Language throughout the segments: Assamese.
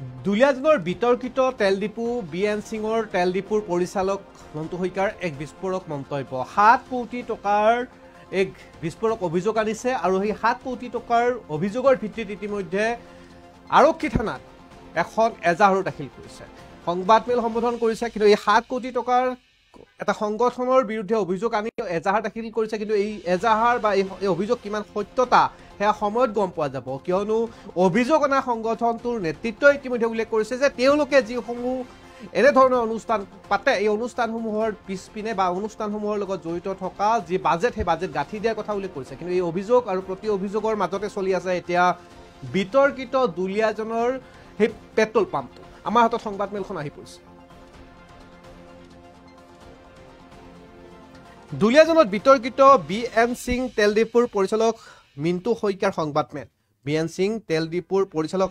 দুলিয়াজানৰ বিতৰ্কিত তেল ডিপু বিএন সিঙৰ তেল ডিপুৰ পৰিচালক মন্তু শইকীয়াৰ এক বিস্ফোৰক মন্তব্য 7 কোটি টকাৰ এক বিস্ফোৰক অভিযোগ আনিছে আৰু সেই 7 কোটি টকাৰ অভিযোগৰ ভিত্তিত ইতিমধ্যে আৰক্ষী থানাত এখন এজাহাৰো দাখিল কৰিছে সংবাদমেল সম্বোধন কৰিছে কিন্তু এই 7 কোটি টকাৰ এটা সংগঠনৰ বিৰুদ্ধে অভিযোগ আনি এজাহাৰ দাখিল কৰিছে কিন্তু এই এজাহাৰ বা এই অভিযোগ কিমান সত্যতা হেয়া সময়ত গম পোৱা যাব কিয়নো অভিযোগ অনা সংগঠনটোৰ নেতৃত্বই ইতিমধ্যে উল্লেখ কৰিছে যে তেওঁলোকে যিসমূহ এনে ধৰণৰ অনুষ্ঠান পাতে এই অনুষ্ঠানসমূহৰ পিছপিনে বা অনুষ্ঠানসমূহৰ লগত জড়িত থকা যি বাজেট সেই বাজেট গাঁঠি দিয়াৰ কথা উল্লেখ কৰিছে কিন্তু এই অভিযোগ আৰু প্ৰতি অভিযোগৰ মাজতে চলি আছে এতিয়া বিতৰ্কিত দুলিয়াজানৰ সেই পেট্ৰল পাম্পটো আমাৰ হাতত সংবাদমেলখন আহি পৰিছে দুলিয়াজানত বিতৰ্কিত বিএন সিং তেল ডিপুৰ পৰিচালক মিণ্টু শইকীয়াৰ সংবাদমেল বিএন সিং তেল ডিপুৰ পৰিচালক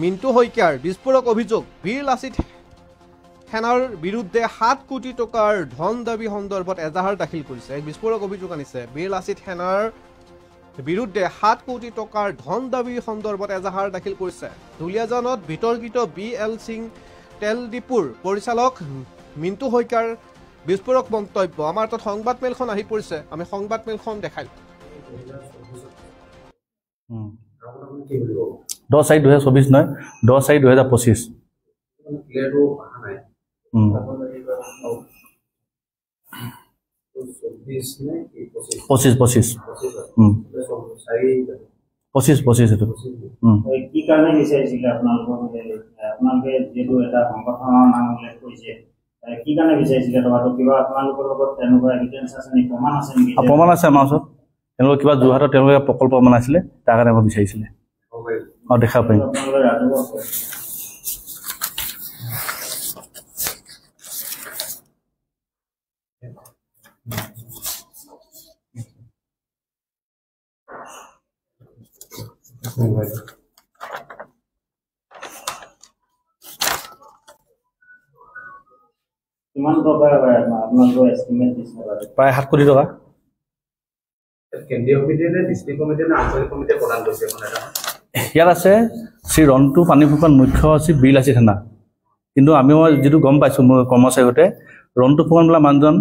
মিণ্টু শইকীয়াৰ বিস্ফোৰক অভিযোগ বীৰ লাচিত সেনাৰ বিৰুদ্ধে 7 কোটি টকাৰ ধন দাবী সন্দৰ্ভত এজাহাৰ দাখিল কৰিছে এক বিস্ফোৰক অভিযোগ আনিছে বীৰ লাচিত সেনাৰ বিৰুদ্ধে 7 কোটি টকাৰ ধন দাবী সন্দৰ্ভত এজাহাৰ দাখিল কৰিছে দুলিয়াজানত বিতৰ্কিত বিএল সিং তেল ডিপুৰ পৰিচালক মিণ্টু শইকীয়াৰ বিস্ফোৰক মন্তব্য আমাৰ তাত সংবাদমেলখন আহি পৰিছে আমি সংবাদমেলখন দেখাই 10/4/2024 নহয় 10/4/2025 ক্লিয়ারও আহা নাই তখন এই 24 নে 25 এটো কি কাৰণে বিচাৰিছিল আপোনালোকে যেটো এটা সংগঠনৰ নাম উল্লেখ কৰিছে কি কাৰণে বিচাৰিছিল টকাটো কিবা আপোনালোকৰ লগত তেনেকুৱা এভিডেন্স আছে নি প্ৰমাণ আছে নেকি প্ৰমাণ আছে আমাৰ ওচৰত তেওঁলোকে কিবা জুহাটৰ তেওঁলোকে প্ৰকল্প বনাইছিলে তাৰ কাৰণে মই বিচাৰিছিলে দেখা পাই কিমান টকা আপোনালোকৰ এস্টিমেট দিছে প্ৰায় 7 কোটি টকা কেন্দ্ৰীয় কমিটিয়ে ডিস্ট্ৰিক্ট কমিটিয়ে আঞ্চলিক কমিটিয়ে প্ৰদান কৰিছে মানে ইয়াত আছে শ্ৰী ৰন্তু পানী ফুকন মুখ্য সচিব বীৰ লাচিত সেনা কিন্তু আমি যেটো গম পাইছো মোৰ কৰ্মচাৰী হতে ৰন্তু ফুকন বলা মানুহজন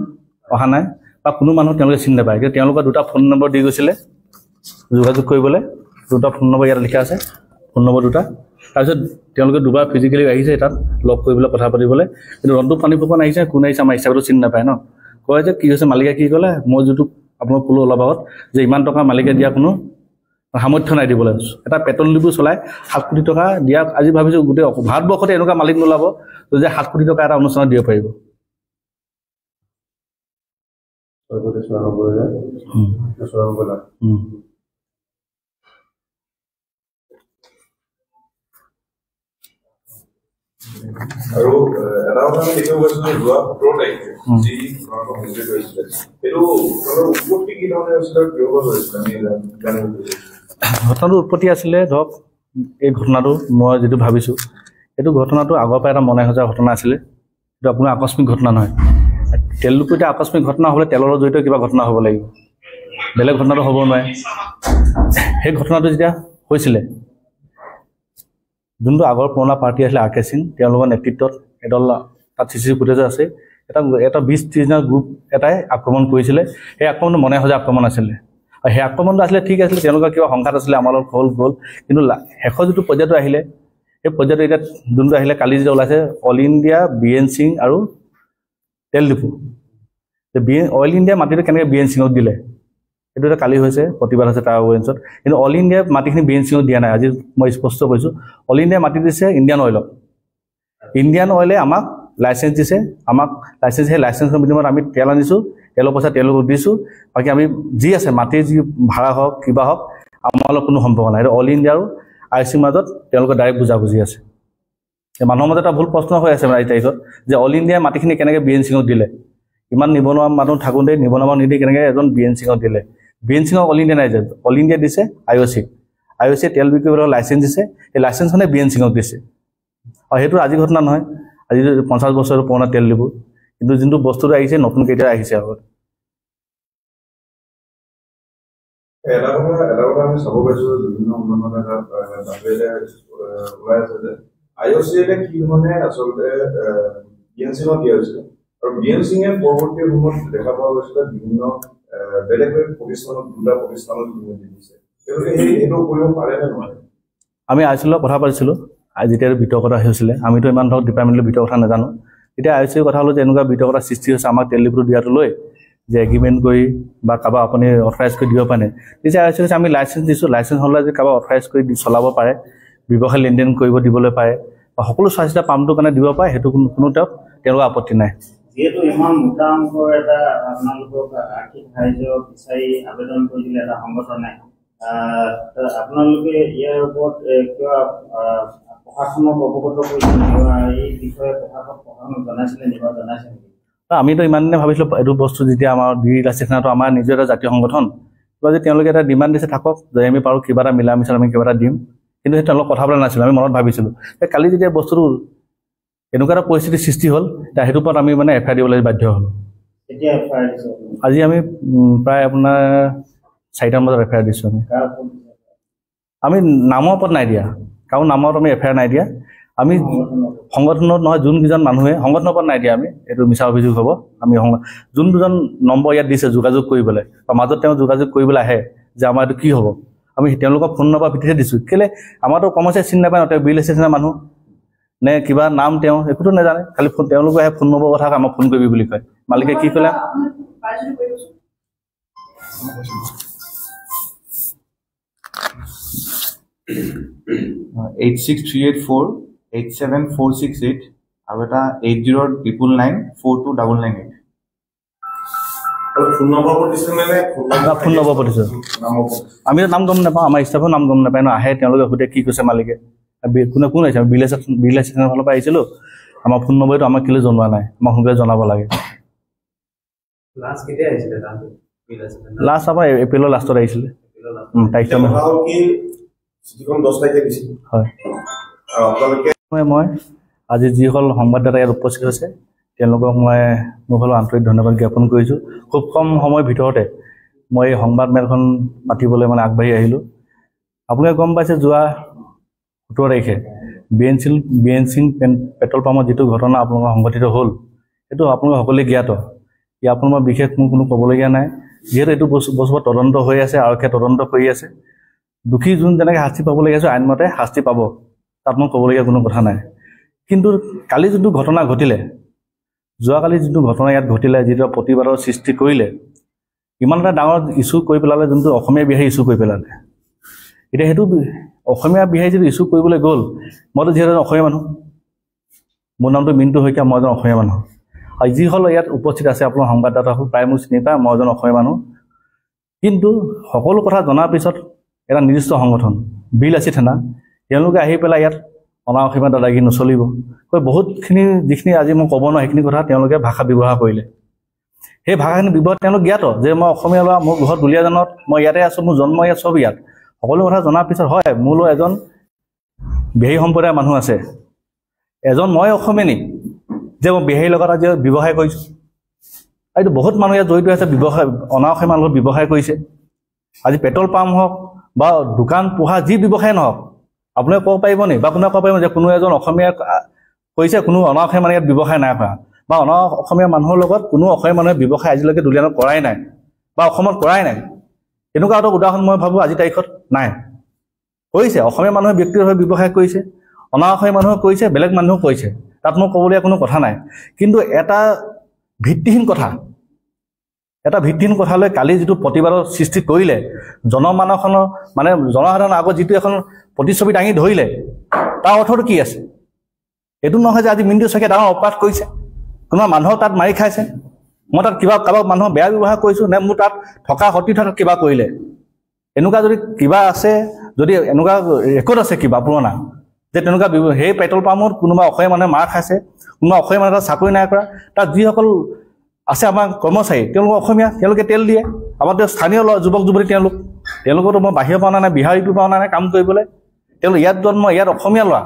অহা নাই বা কোনো মানুহ তেওঁলোকে চিনি নাপায় কিন্তু তেওঁলোকৰ দুটা ফোন নম্বৰ দি গৈছিলে যোগাযোগ কৰিবলৈ দুটা ফোন নম্বৰ ইয়াত লিখা আছে ফোন নম্বৰ দুটা তাৰপিছত তেওঁলোকে দুবাৰ ফিজিক্যালি আহিছে তাত লগ কৰিবলৈ কথা পাতিবলৈ কিন্তু ৰন্তু পানী ফুকন আহিছে কোন আহিছে আমাৰ হিচাপটো চিনি নাপায় ন কয় যে কি হৈছে মালিকে কি ক'লে মই যেটো আপোনাক ক'লো অলপ আগত যে ইমান টকা মালিকে দিয়া কোনো সামৰ্থ্য নাই দিবলৈ এটা পেট্ৰল ডিপু চলাই 7 কোটি টকা দিয়া আজি ভাবিছো গোটেই ভাৰতবৰ্ষতে এনেকুৱা মালিক নোলাব যে 7 কোটি টকা এটা অনুষ্ঠানত দিব পাৰিব আৰু এটা কথা আমি দেখিব পাইছো যে যোৱা 17 তাৰিখে যি সংযোগ হৈছিলে এইটো উৎপত্তি কি ধৰণে হৈছিলে কিয় হৈছিলে আমি জানিব বিচাৰিছো ঘটনাটো উৎপত্তি আছিলে ধৰক এই ঘটনাটো মই যেটো ভাবিছো এইটো ঘটনাটো আগৰ পৰা এটা মনে সজা ঘটনা আছিলে এটা আপোনাৰ আকস্মিক ঘটনা নহয় তেল ডিপুতে আকস্মিক ঘটনা হ'লে তেলৰ জড়িত কিবা ঘটনা হ'ব লাগিব বেলেগ ঘটনাটো হ'ব নোৱাৰে সেই ঘটনাটো যেতিয়া হৈছিলে যোনটো আগৰ পুৰণা পাৰ্টি আছিলে আৰকে সিং তেওঁলোকৰ নেতৃত্বত এডল তাত চিচি ফুটেজ আছে এটা 20-30 জন গ্ৰুপ এটাই আক্ৰমণ কৰিছিলে এই আক্ৰমণটো মনে সজা আক্ৰমণ আছিলে আৰু সেই আক্ৰমণটো আছিলে ঠিক আছিল তেওঁলোকৰ কিবা সংঘাত আছিলে আমাৰ লগত গ'ল কিন্তু শেষৰ যেটো পৰ্যায়টো আহিলে এই পৰ্যায়টো এটা যোনটো আহিলে কালি যে ওলাইছে অল ইণ্ডিয়া বিএন সিং আৰু তেল ডিপু অল ইণ্ডিয়া মাটিটো কেনেকৈ বিএন সিঙক দিলে এইটো এটা কালি হৈছে প্ৰতিবাদ হৈছে তাৰ অৱেঞ্চত কিন্তু অল ইণ্ডিয়া মাটিখিনি বিএন সিঙক দিয়া নাই আজি মই স্পষ্ট কৈছো অল ইণ্ডিয়া মাটি দিছে ইণ্ডিয়ান অইলে আমাক লাইসেন্স দিছে আমাক লাইসেন্স হে লাইসেন্সৰ বিনিময়ত আমি তেল আনিছো তেলৰ পইচা তেলক দিছো বাকি আমি যি আছে মাটি যি ভাড়া হওক কিবা হওক আমাৰ কোনো সম্পৰ্ক নাই অল ইণ্ডিয়া আৰু আইসি মাজত তেওঁলোকৰ ডাইৰেক্ট বুজি আছে মানুহৰ মাজত এটা ভুল প্ৰশ্ন হৈ আছে মানে তাইছত যে অল ইণ্ডিয়া মাটিখিনি কেনেকৈ বিএন সিঙক দিলে ইমান নিবনুৱা মানুহ থাকুঁতে নিবনুৱা নিদি কেনেকৈ এজন বিএন সিঙক দিলে বিএন সিঙক অল ইণ্ডিয়া নাই যে অল ইণ্ডিয়া দিছে আইঅচি তেল বিক্ৰী কৰিবলৈ লাইসেন্স দিছে এই লাইসেন্সখনে বিএন সিঙক দিছে আৰু সেইটো আজি ঘটনা নহয় আজি 50 বছৰৰ পুৰণা তেল ডিপু কিন্তু যোনটো বস্তুটো আহিছে নতুন কেতিয়া আহিছে আগত এটা কথা আমি চাব পাইছো বিভিন্ন উন্নয়নৰ দাবীৰে ওলাই আছে যে IOCL কি মানে আসলে বিএন সিঙক দিয়া হৈছিল আৰু বিএন সিঙে পৰৱৰ্তী সময়ত দেখা পোৱা গৈছিল বিভিন্ন বেলেগ বেলেগ প্ৰতিষ্ঠানত দুটা প্ৰতিষ্ঠানত দিছে তেওঁলোকে এইটো কৰিব পাৰে নে নোৱাৰে আমি আইচিএলৰ কথা পাতিছিলোঁ যেতিয়া ভিতৰ কথা হৈছিলে আমিতো ইমান ধৰক ডিপাৰ্টমেণ্টৰ ভিতৰ কথা নাজানো এতিয়া আইচিএলৰ কথা হ'লো যে এনেকুৱা ভিতৰ কথা সৃষ্টি হৈছে আমাক তেল ডিপুটো দিয়াটো লৈ যে এগ্ৰিমেণ্ট কৰি বা কাৰোবাক আপুনি অথৰাইজ কৰি দিব পাৰে তেতিয়া আইচিএল আমি লাইচেঞ্চ দিছোঁ লাইচেঞ্চ হ'লে যে কাৰোবাক অথৰাইজ কৰি চলাব পাৰে ব্যৱসায় লেনদেন কৰিব দিবলৈ পাৰে বা সকলো স্বাস্থ্য পাম্পটোৰ কাৰণে দিব পাৰে সেইটো কোনো তেওঁলোকৰ আপত্তি নাই যেহেতু ইমান মোটা অংকৰ এটা আপোনালোকক আৰ্থিক সাহায্য বিচাৰি আবেদন কৰিছিলে এটা সংগঠনে আপোনালোকে ইয়াৰ ওপৰত কিবা প্ৰশাসনক অৱগত কৰিছে এই বিষয়ে প্ৰশাসনক জনাইছিলে নিবা জনাইছে নেকি আমিতো ইমান দিনে ভাবিছিলোঁ এইটো বস্তু যেতিয়া আমাৰ বিল আছে সেনাটো আমাৰ নিজৰ এটা জাতীয় সংগঠন কিবা যদি তেওঁলোকে এটা ডিমাণ্ড দিছে থাকক যে আমি পাৰোঁ কিবা এটা মিলা মিছাল আমি কিবা এটা দিম কিন্তু সেই তেওঁলোকক কথা পতা নাছিলোঁ আমি মনত ভাবিছিলোঁ কালি যেতিয়া বস্তুটো এনেকুৱা এটা পৰিস্থিতিৰ সৃষ্টি হ'ল তাৰ সেইটোৰ ওপৰত আমি মানে এফআইআৰ দিবলৈ বাধ্য হ'লোঁ আজি আমি প্ৰায় আপোনাৰ 4টামান বজাত এফআইআৰ দিছোঁ আমি নামৰ ওপৰত নাই দিয়া কাৰো নামত আমি এফআইআৰ নাই দিয়া আমি সংগঠনত নহয় যোনকেইজন মানুহে সংগঠনৰ ওপৰত নাই দিয়া আমি এইটো মিছা অভিযোগ হ'ব আমি যোন দুজন নম্বৰ ইয়াত দিছে যোগাযোগ কৰিবলৈ বা মাজত তেওঁ যোগাযোগ কৰিবলৈ আহে যে আমাৰ এইটো কি হ'ব আমি তেওঁলোকক ফোন নম্বৰ ভিত্তিতে দিছোঁ কেলৈ আমাৰতো কৰ্মচাৰী চিনি নাপায় ন তেওঁ বিল ষ্টেচনৰ মানুহ নে কিবা নাম তেওঁ একোতো নাজানে খালি তেওঁলোকে আহে ফোন নম্বৰ কথা আমাক ফোন কৰিবি বুলি কয় মালিকে কি ক'লে 863848746 আৰু এটা 8099942998 ফোন নম্বৰ প্ৰতিষ্ঠান নে ফোন নম্বৰ প্ৰতিষ্ঠান আমি নাম গম নাপাওঁ আমাৰ ষ্টাফৰ নাম গম নাপায় ন আহে তেওঁলোকে সুধে কি কৈছে মালিকে কোন আহিছে বিল ষ্টেচনৰ ফালৰ পৰা আহিছিলোঁ আমাৰ ফোন নম্বৰটো আমাক কেলৈ জনোৱা নাই আমাক সোনকালে জনাব লাগে লাষ্ট আমাৰ এপ্ৰিলৰ লাষ্টত আহিছিলে তাৰিখটো মই আজি যিসকল সংবাদদাতা ইয়াত উপস্থিত হৈছে তেওঁলোকক মই মোৰ ফালৰ আন্তৰিক ধন্যবাদ জ্ঞাপন কৰিছোঁ খুব কম সময়ৰ ভিতৰতে মই এই সংবাদ মেলখন পাতিবলৈ মানে আগবাঢ়ি আহিলোঁ আপোনালোকে গম পাইছে যোৱা 17 তাৰিখে বিএন সিং পেট্ৰল পাম্পত যিটো ঘটনা আপোনালোকৰ সংঘটিত হ'ল সেইটো আপোনালোকে সকলোৱে জ্ঞাত ইয়াৰ আপোনালোকৰ বিশেষ মোৰ কোনো ক'বলগীয়া নাই যিহেতু এইটো বস্তু তদন্ত হৈ আছে আৰক্ষীয়ে তদন্ত কৰি আছে দুখী যোন যেনেকৈ শাস্তি পাবলগীয়া আছে আইনমতে শাস্তি পাব তাত মই ক'বলগীয়া কোনো কথা নাই কিন্তু কালি যোনটো ঘটনা ঘটিলে যোৱাকালি যোনটো ঘটনা ইয়াত ঘটিলে যিটো প্ৰতিবাদৰ সৃষ্টি কৰিলে ইমান এটা ডাঙৰ ইছ্যু কৰি পেলালে যোনটো অসমীয়া বিহাৰী ইছ্যু কৰি পেলালে এতিয়া সেইটো অসমীয়া বিহাৰী যদি ইছ্যু কৰিবলৈ গ'ল মইতো যিহেতু অসমীয়া মানুহ মোৰ নামটো মিণ্টু শইকীয়া মই এজন অসমীয়া মানুহ আৰু যিসকল ইয়াত উপস্থিত আছে আপোনাৰ সংবাদদাতাসকল প্ৰায় মোক চিনি পায় মই এজন অসমীয়া মানুহ কিন্তু সকলো কথা জনাৰ পিছত এটা নিৰ্দিষ্ট সংগঠন বিল আছে থানা তেওঁলোকে আহি পেলাই ইয়াত অনাঅসমীয়া দাদাগিৰি নচলিব কৈ বহুতখিনি যিখিনি আজি মই ক'ব নোৱাৰোঁ সেইখিনি কথা তেওঁলোকে ভাষা ব্যৱহাৰ কৰিলে সেই ভাষাখিনি ব্যৱহাৰ তেওঁলোক জ্ঞাত যে মই অসমীয়া ল'ৰা মোৰ ঘৰত দুলীয়াজানত মই ইয়াতে আছোঁ মোৰ জন্ম ইয়াত চব ইয়াত সকলো কথা জনাৰ পিছত হয় মোৰো এজন বিহাৰী সম্প্ৰদায়ৰ মানুহ আছে এজন মই অসমীয়া নি যে মই বিহাৰীৰ লগত আজি ব্যৱসায় কৰিছোঁ এইটো বহুত মানুহ ইয়াত জড়িত আছে ব্যৱসায় অনাঅসমীয়া মানুহৰ ব্যৱসায় কৰিছে আজি পেট্ৰল পাম্প হওক বা দোকান পোহা যি ব্যৱসায় নহওক আপোনালোকে ক'ব পাৰিব নি বা কোনোবাই ক'ব পাৰিব যে কোনো এজন অসমীয়া কৰিছে কোনো অনাঅসমীয়া মানুহে ইয়াত ব্যৱসায় নাই কৰা বা অনাঅসমীয়া মানুহৰ লগত কোনো অসমীয়া মানুহে ব্যৱসায় আজিলৈকে দুলীয়াজানত কৰাই নাই বা অসমত কৰাই নাই এনেকুৱা এটা উদাহৰণ মই ভাবোঁ আজিৰ তাৰিখত নাই কৰিছে অসমীয়া মানুহে ব্যক্তিগতভাৱে ব্যৱসায় কৰিছে অনাঅসমীয়া মানুহে কৰিছে বেলেগ মানুহেও কৰিছে তাত মই ক'বলগীয়া কোনো কথা নাই কিন্তু এটা ভিত্তিহীন কথালৈ কালি যিটো প্ৰতিবাদৰ সৃষ্টি কৰিলে জনমানসৰ মানে জনসাধাৰণৰ আগত যিটো এখন প্ৰতিচ্ছবি দাঙি ধৰিলে তাৰ অৰ্থটো কি আছে এইটো নহয় যে আজি মিণ্টু শইকীয়াই ডাঙৰ অপৰাধ কৰিছে কোনোবা মানুহক তাত মাৰি খাইছে মই তাত কিবা কাৰোবাক মানুহক বেয়া ব্যৱহাৰ কৰিছোঁ নে মোৰ তাত থকা সতি থকা কিবা কৰিলে এনেকুৱা যদি কিবা আছে যদি এনেকুৱা ৰেকৰ্ড আছে কিবা পুৰণা যে তেনেকুৱা সেই পেট্ৰল পাম্পত কোনোবা অসমীয়া মানুহে মাৰ খাইছে কোনোবা অসমীয়া মানুহে তাত চাকৰি নাই কৰা তাত যিসকল আছে আমাৰ কৰ্মচাৰী তেওঁলোক অসমীয়া তেওঁলোকে তেল দিয়ে আমাৰ স্থানীয় যুৱক যুৱতী তেওঁলোকতো মই বাহিৰৰ পৰা নাই বিহাৰীটো পৰা নাই কাম কৰিবলৈ তেওঁলোক ইয়াত জন্ম ইয়াত অসমীয়া ল'ৰা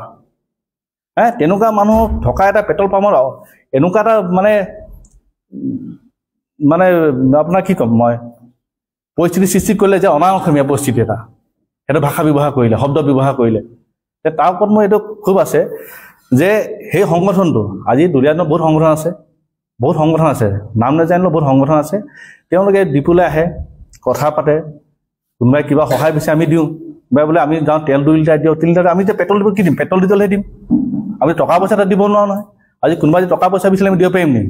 তেনেকুৱা মানুহ থকা এটা পেট্ৰল পাম্পত এনেকুৱা এটা মানে আপোনাৰ কি ক'ম মই পৰিস্থিতি সৃষ্টি কৰিলে যে অনা অসমীয়া পৰিস্থিতি এটা সেইটো ভাষা ব্যৱহাৰ কৰিলে শব্দ ব্যৱহাৰ কৰিলে তাৰ ওপৰত মোৰ এইটো খুব আছে যে সেই সংগঠনটো আজি দুলীয়াজনৰ বহুত সংগঠন আছে নাম নাজানিলেও বহুত সংগঠন আছে তেওঁলোকে ডিপুলৈ আহে কথা পাতে কোনোবাই কিবা সহায় বিচাৰে আমি দিওঁ বা বোলে আমি যাওঁ তেল 2 লিটাৰ দিওঁ 3 লিটাৰ আমি যে পেট্ৰল দিব কি দিম পেট্ৰল ডিজেলহে দিম আমি টকা পইচা এটা দিব নোৱাৰো নহয় আজি কোনোবাই যে টকা পইচা বিচাৰিলে আমি দিব পাৰিম নেকি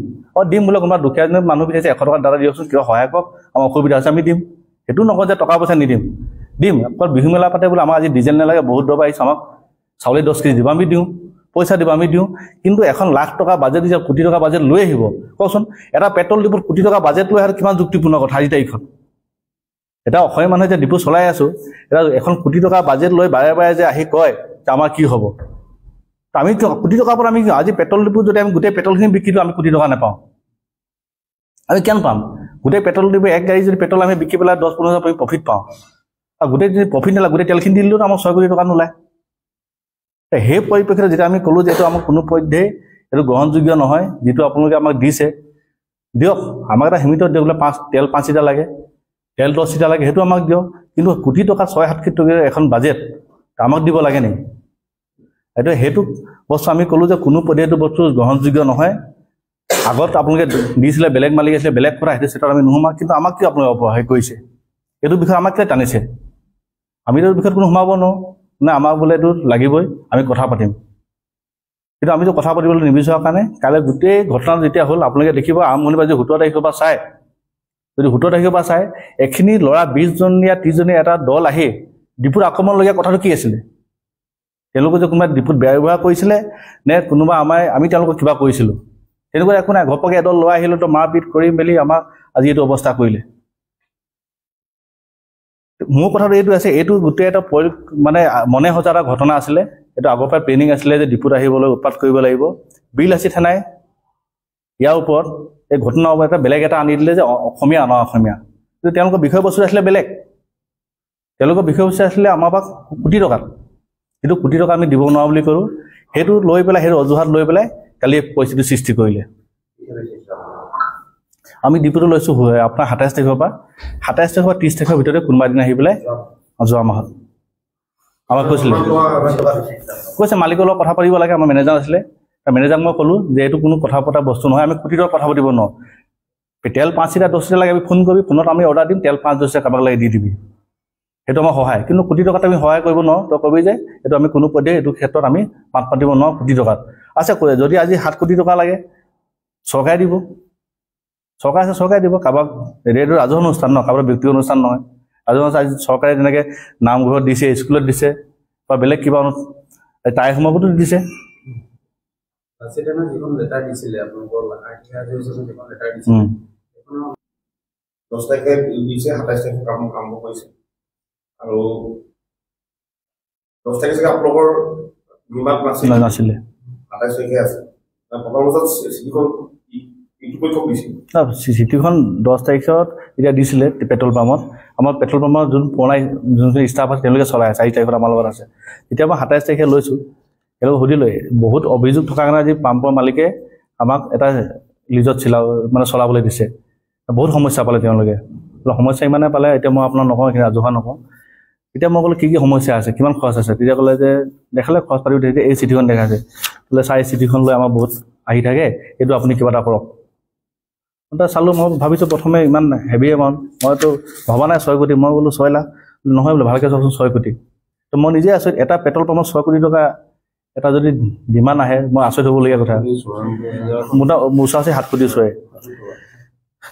দিম বোলে কোনোবা দুখীয়া মানুহ বিচাৰিছে 100 টকা দাদা দিয়কচোন কিবা সহায় কৰক আমাৰ অসুবিধা আছে আমি দিম সেইটো নকওঁ যে টকা পইচা নিদিম দিম অকল বিহু মেলা পাতে বোলে আমাৰ আজি ডিজেল নালাগে বহুত দবা আহিছে আমাক চাউলে 10 কেজি দিব আমি দিওঁ পইচা দিব আমি দিওঁ কিন্তু এখন লাখ টকা বাজেট দিছে কোটি টকা বাজেট লৈ আহিব কওকচোন এটা পেট্ৰল ডিপুত কোটি টকা বাজেট লৈ আৰু কিমান যুক্তিপূৰ্ণ কথা আজি তাৰিখত এটা অসমীয়া মানুহে যে ডিপু চলাই আছো এটা এখন কোটি টকা বাজেট লৈ বাৰে বাৰে যে আহি কয় যে আমাৰ কি হ'ব আমি কোটি টকাৰ পৰা আমি আজি পেট্ৰল ডিপুত যদি আমি গোটেই পেট্ৰলখিনি বিক্ৰী দিওঁ আমি কোটি টকা নাপাওঁ আমি কেন পাম গোটেই পেট্ৰল ডিপু এক গাড়ী যদি পেট্ৰল আমি বিক্ৰী পেলাই 10-15,000 প্ৰফিট পাওঁ আৰু গোটেই যদি প্ৰফিট নালাগে গোটেই তেলখিনি দিলেও আমাৰ 6 কোটি টকা নোলায় সেই পৰিপ্ৰেক্ষিতত যেতিয়া আমি ক'লো যে এইটো আমাক কোনো পধ্যেই এইটো গ্ৰহণযোগ্য নহয় যিটো আপোনালোকে আমাক দিছে দিয়ক আমাক এটা সীমিত দিয়ক বোলে তেল 5 লিটাৰ লাগে তেল 10 লিটাৰ লাগে সেইটো আমাক দিয়ক কিন্তু কোটি টকা 6-7 কোটি টকাৰ এখন বাজেট আমাক দিব লাগে নেকি সেইটো বস্তু আমি ক'লো যে কোনো পদ্ধতিটো বস্তু গ্ৰহণযোগ্য নহয় আগত আপোনালোকে দিছিলে বেলেগ মালিক আছিলে বেলেগ কথা সেইটো সেটাত আমি নোসোমাম কিন্তু আমাক কি আপোনালোকে অপৰাধ কৰিছে এইটো বিষয়ে আমাক কিয় টানিছে আমি এইটো বিষয়ত কোনো সোমাব নোৱাৰো না আমাক বোলে এইটো লাগিবই আমি কথা পাতিম কিন্তু আমি কথা পাতিবলৈ নিবিচাৰৰ কাৰণে কাইলৈ গোটেই ঘটনা যেতিয়া হ'ল আপোনালোকে দেখিব আৰম্ভণি পৰা যে 17 তাৰিখৰ পৰা চাই যদি 17 তাৰিখৰ পৰা চাই এখিনি ল'ৰা 20 জনীয়া 30 জনীয়া এটা দল আহি ডিপুত আক্ৰমণলগীয়া কথাটো কি আছিলে তেওঁলোকে যে কোনোবা ডিপুত বেয়া ব্যৱহাৰ কৰিছিলে নে কোনোবা আমি তেওঁলোকক কিবা কৰিছিলোঁ তেনেকুৱা একো নাই ঘপকে এডল ল'ৰা আহিলে তো মাৰপিট কৰি মেলি আমাক আজি এইটো অৱস্থা কৰিলে মোৰ কথাটো এইটো আছে এইটো গোটেই এটা মানে মনে সজা এটা ঘটনা আছিলে এইটো আগৰ পৰা প্লেনিং আছিলে যে ডিপুত আহিবলৈ উৎপাত কৰিব লাগিব বিল আছে থানাই ইয়াৰ ওপৰত এই ঘটনাৰ ওপৰত এটা বেলেগ এটা আনি দিলে যে অসমীয়া অসমীয়া কিন্তু তেওঁলোকৰ বিষয়বস্তু আছিলে বেলেগ তেওঁলোকৰ বিষয়বস্তু আছিলে আমাৰ পৰা কোটি টকা কিন্তু কোটি টকা আমি দিব নোৱাৰো বুলি ক'লো সেইটো লৈ পেলাই সেইটো অজুহাত লৈ পেলাই কালি পৰিস্থিতি সৃষ্টি কৰিলে আমি ডিপুটো লৈছো আপোনাৰ 27 তাৰিখৰ পৰা 27 তাৰিখৰ পৰা 30 তাৰিখৰ ভিতৰতে কোনোবা দিন আহি পেলাই যোৱা মাহত আমাক কৈছে মালিকৰ লগত কথা পাতিব লাগে আমাৰ মেনেজাৰ আছিলে মেনেজাৰক মই ক'লো যে এইটো কোনো কথা পতা বস্তু নহয় আমি কোটি টকা কথা পাতিব নোৱাৰো তেল 5 লিটাৰ 10 লিটাৰ লাগে আমি ফোন কৰি ফোনত আমি অৰ্ডাৰ দিম তেল 5-10 লিটাৰ কাৰোবাক লাগে দি দিবি সেইটো আমাৰ সহায় কিন্তু কোটি টকাত আমি সহায় কৰিব নোৱাৰো তই কবি যে এইটো আমি কোনো পদ্ধতি এইটো ক্ষেত্ৰত আমি মাত পাতিব নোৱাৰো কোটি টকাত আছে যদি আজি 7 কোটি টকা লাগে চৰকাৰে দিব চৰকাৰে দিব কাৰোবাক ৰেডিঅ' ৰাজহুৱা অনুষ্ঠান ন কাৰোবাৰ ব্যক্তিগত অনুষ্ঠান নহয় ৰাজহুৱা আজি চৰকাৰে তেনেকৈ নামঘৰত দিছে স্কুলত দিছে বা বেলেগ কিবা তাই সমাজতো দিছে যিখন লেটাৰ দিছিলে আপোনালোকৰ আৰ্থিক যিখন লেটাৰ দিছিলে 10 তাৰিখে দিছে 27 তাৰিখে কাম আৰম্ভ কৰিছে আৰু 10 তাৰিখে আপোনালোকৰ বিমাত নাছিলে 27 তাৰিখে আছে প্ৰথমত চিঠিখন চিঠিখন 10 তাৰিখত এতিয়া দিছিলে পেট্ৰল পাম্পত আমাৰ পেট্ৰল পাম্পৰ যোনখিনি ষ্টাফ আছে তেওঁলোকে চলাই আছে 4 তাৰিখত আমাৰ লগত আছে এতিয়া মই 27 তাৰিখে লৈছোঁ তেওঁলোকে সুধিলে বহুত অভিযোগ থকাৰ কাৰণে আজি পাম্পৰ মালিকে আমাক এটা লিজত মানে চলাবলৈ দিছে বহুত সমস্যা পালে তেওঁলোকে সমস্যা ইমানে পালে এতিয়া মই আপোনাক নকওঁ এইখিনি ৰাজহুৱা নকওঁ এতিয়া মই ক'লো কি সমস্যা আছে কিমান খৰচ আছে তেতিয়া ক'লে যে দেখালে খৰচ পাতি উঠে এই চিঠিখন দেখাইছে বোলে চাই চিঠিখন লৈ আমাৰ বহুত আহি থাকে এইটো আপুনি কিবা এটা কৰক চালো মই ভাবিছোঁ প্ৰথমে ইমান হেভি এমাউণ্ট মইতো ভবা নাই 6 কোটি মই বোলো 6 লাখ নহয় বোলে ভালকৈ চাওকচোন 6 কোটি তো মই নিজে আছোঁ এটা পেট্ৰল পাম্পত 6 কোটি টকা এটা যদি ডিমাণ্ড আহে মই আচৰিত হ'বলগীয়া কথা মোৰ ওচৰ আছে 7 কোটি চুৱে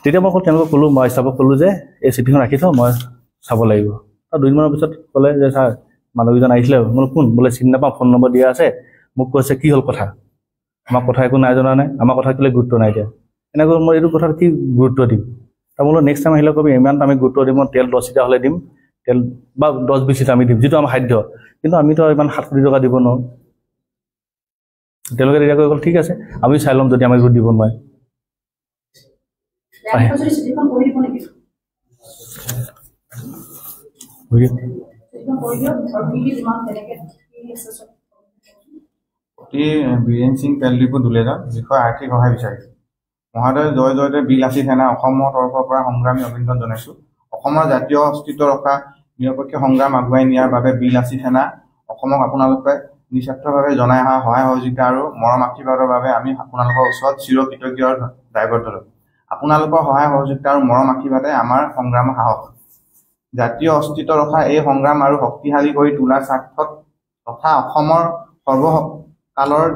তেতিয়া মই তেওঁলোকক ক'লোঁ মই ষ্টাফক ক'লোঁ যে এই চিঠিখন ৰাখি থওঁ মই চাব লাগিব আৰু 2 দিনমানৰ পিছত ক'লে যে ছাৰ মানুহকেইজন আহিছিলে মই কোন বোলে চিনি নাপাওঁ ফোন নম্বৰ দিয়া আছে মোক কৈছে কি হ'ল কথা আমাৰ কথা একো নাই জনা নাই আমাৰ কথা কেলৈ গুৰুত্ব নাই এতিয়া এনেকৈ মই এইটো কথাত কি গুৰুত্ব দিম তাৰ বোলো নেক্সট টাইম আহিলে কবি ইমান আমি গুৰুত্ব দিম তেল 10 লিটাৰ হ'লে দিম তেল বা 10-20 লিটাৰ আমি দিম যিটো আমাৰ সাধ্য কিন্তু আমিতো ইমান 7 কোটি টকা দিব নোৱাৰোঁ তেওঁলোকে তেতিয়া কৈ গ'ল ঠিক আছে আমি চাই ল'ম যদি আমাক দিব নোৱাৰে বীৰেন সিং তেল ডিপু দুলেজৰ বিষয়ে আৰ্থিক সহায় বিচাৰিছে মহোদয় জয় জয়তে বিল আছি সেনা অসমৰ তৰফৰ পৰা সংগ্ৰামী অভিনন্দন জনাইছোঁ অসমৰ জাতীয় অস্তিত্ব ৰখা নিৰপেক্ষ সংগ্ৰাম আগুৱাই নিয়াৰ বাবে বিল আছি সেনা অসমক আপোনালোকে নিস্বাৰ্থভাৱে জনাই অহা সহায় সহযোগিতা আৰু মৰম আশীৰ্বাদৰ বাবে আমি আপোনালোকৰ ওচৰত চিৰকৃতজ্ঞ আৰু দায়বদ্ধ। আপোনালোকৰ সহায় সহযোগিতা আৰু মৰম আশীৰ্বাদে আমাৰ সংগ্ৰামৰ সাহস, জাতীয় অস্তিত্ব ৰখা এই সংগ্ৰাম আৰু শক্তিশালী কৰি তোলাৰ স্বাৰ্থত তথা অসমৰ সৰ্বকালৰ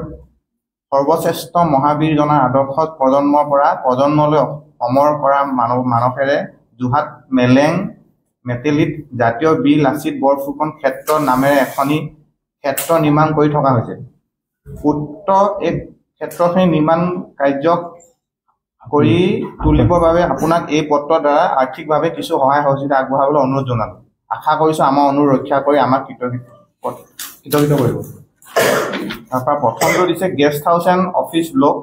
সৰ্বশ্ৰেষ্ঠ মহাবীৰ জনাৰ আদৰ্শত প্ৰজন্মৰ পৰা প্ৰজন্মলৈ অমৰ কৰা মানসেৰে যোৰহাট মেটেলিত জাতীয় বীৰ লাচিত বৰফুকন ক্ষেত্ৰ নামেৰে এখনি ক্ষেত্ৰ নিৰ্মাণ কৰি থকা হৈছে। উক্ত এই ক্ষেত্ৰখিনি নিৰ্মাণ কাৰ্য কৰি তুলিবৰ বাবে আপোনাক এই পত্ৰৰ দ্বাৰা আৰ্থিকভাৱে কিছু সহায় সহযোগিতা আগবঢ়াবলৈ অনুৰোধ জনালোঁ। আশা কৰিছোঁ আমাৰ অনুৰোধ ৰক্ষা কৰি আমাক কৃতজ্ঞ কৰিব। তাৰপৰা প্ৰথমটো দিছে guest house and office block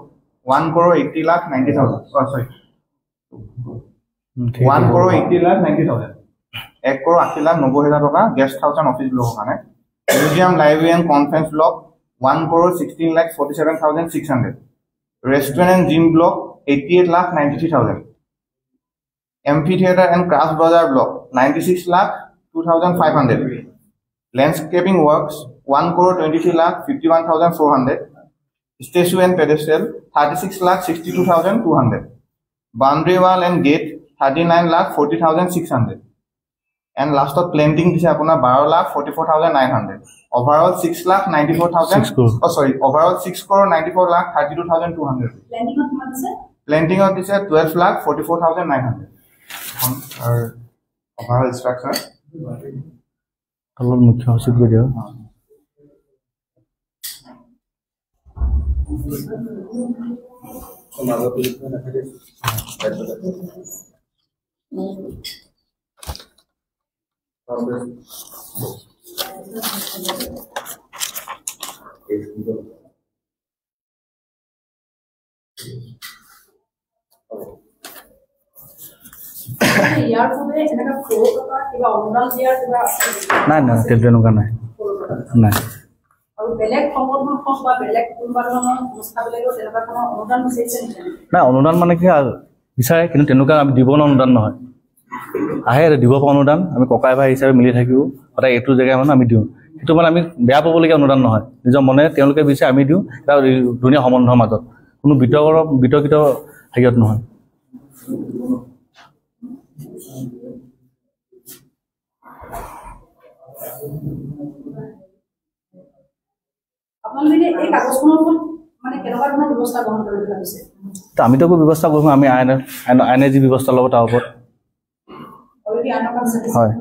1,80,90,000 1,80,90,000 1,80,90,000 টকা গেষ্ট হাউচ এণ্ড অফিচ ব্লকৰ কাৰণে। Museum library and conference block 1,16,47,600 restaurant and gym block 88,93,000 amphitheatre and craft বজাৰ block 96,02,500 landscaping works 1,23,51,400 statue and pedestal 36,62,200 boundary wall and gate 39,40,600 and last of planting dise apuna 12,44,900 overall 6,94,000 overall 6,94,32,200 planting of dise 12,44,900 और overall structure অলপ মুখ্য সচিব গদিও নাই নাই তেনেকুৱা নাই নাই নাই অনুদান মানে কি বিচাৰে কিন্তু তেনেকুৱা আমি দিব অনুদান নহয় আহে দিব পৰা অনুদান আমি ককাই ভাই হিচাপে মিলি থাকিব সদায় এইটো জেগাই মানে আমি দিওঁ সেইটো মানে আমি বেয়া পাবলগীয়া অনুদান নহয় নিজৰ মনে তেওঁলোকে বিচাৰে আমি দিওঁ তাৰ ধুনীয়া সম্বন্ধৰ মাজত কোনো বিতৰ্কিত হেৰিয়ত নহয় আমিতো একো ব্যৱস্থা কৰিম আমি আইনে যি ব্যৱস্থা ল'ব তাৰ ওপৰত হয়